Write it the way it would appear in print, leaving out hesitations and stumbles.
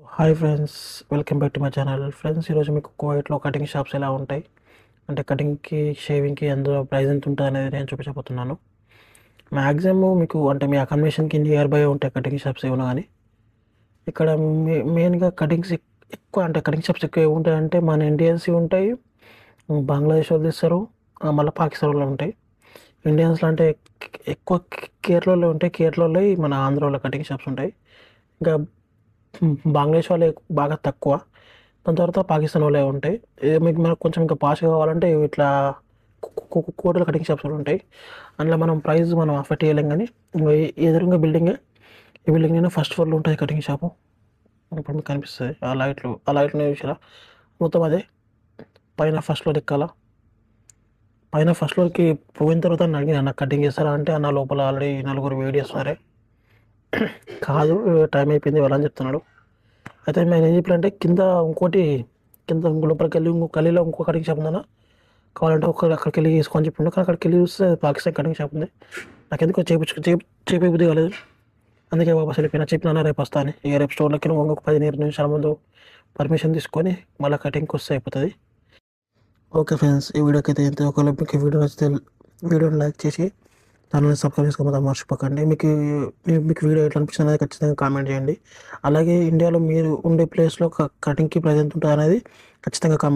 Hi friends, welcome back to my channel. Friends, ఈరోజు మీకు కోవైట్లో cutting shops ఎలా ఉంటాయి, అంటే కటింగ్కి షేవింగ్కి అందులో ప్రైస్ ఎంత ఉంటుంది అనేది నేను చూపించబోతున్నాను. మ్యాక్సిమం మీకు అంటే మీ అకామిడేషన్కి నియర్ బై ఉంటాయి కటింగ్ షాప్స్ ఏమైనా. కానీ ఇక్కడ మెయిన్గా కటింగ్స్ ఎక్కువ, అంటే కటింగ్ షాప్స్ ఎక్కువ ఏముంటాయంటే మన ఇండియన్స్ ఉంటాయి, బంగ్లాదేశ్ వాళ్ళు ఇస్తారు, మళ్ళీ పాకిస్తాన్ వాళ్ళు ఉంటాయి. ఇండియన్స్లో అంటే ఎక్కువ కేరళలో ఉంటాయి, కేరళలో మన ఆంధ్రాలో కటింగ్ షాప్స్ ఉంటాయి. ఇంకా బంగ్లాదేశ్ వాళ్ళే బాగా తక్కువ. దాని తర్వాత పాకిస్తాన్ వాళ్ళే ఉంటాయి. మీకు మనకు కొంచెం ఇంకా పాష్ కావాలంటే ఇట్లా కోటలు కటింగ్ షాప్స్ కూడా ఉంటాయి. అందులో మనం ప్రైస్ మనం అఫెక్ట్ చేయలేం. కానీ ఎదురుగా బిల్డింగే, ఈ బిల్డింగ్ నేను ఫస్ట్ ఫ్లోర్లో ఉంటుంది కటింగ్ షాపు. ఇప్పుడు మీకు కనిపిస్తుంది ఆ లైట్లు చూసారా, మొత్తం అదే. పైన ఫస్ట్ ఫ్లోర్ ఎక్కాల. పైన ఫస్ట్ ఫ్లోర్కి పోయిన తర్వాత నన్ను అడిగిన, నాకు కటింగ్ చేస్తారా అంటే, అన్న లోపల ఆల్రెడీ నలుగురు వెయిట్ చేస్తున్నారే, కాదు టైం అయిపోయింది వెళ్ళని చెప్తున్నాడు. అయితే నేను ఏం చెప్పానంటే, కింద లోపలికి వెళ్ళి ఇంకో గల్లీలో ఇంకో కటింగ్ షాప్ ఉందన్న, కావాలంటే అక్కడికి వెళ్ళి తీసుకొని చెప్పిండు. కానీ అక్కడికి వెళ్ళి చూస్తే పాకిస్తాన్ కటింగ్ షాప్ ఉంది. నాకు ఎందుకో చేపి కాలేదు. అందుకే వాపస్ వెళ్ళిపోయినా. చెప్పినా రేపు వస్తా అని. ఇక రేపు స్టోర్లోకి ఇంకొక 15 నిమిషాల ముందు పర్మిషన్ తీసుకొని మళ్ళీ కటింగ్కి వస్తే అయిపోతుంది. ఓకే ఫ్రెండ్స్, ఈ వీడియోకి అయితే ఎంత. ఒకవేళ మీకు వీడియో నచ్చితే వీడియోని లైక్ చేసి ఛానల్ని సబ్స్క్రైబ్ చేసుకోవడం మర్చిపోకండి. మీకు వీడియో ఎట్లా అనిపించింది అనేది ఖచ్చితంగా కామెంట్ చేయండి. అలాగే ఇండియాలో మీరు ఉండే ప్లేస్లో కటింగ్కి ప్రైస్ ఎంత ఉంటుంది అనేది ఖచ్చితంగా కామెంట్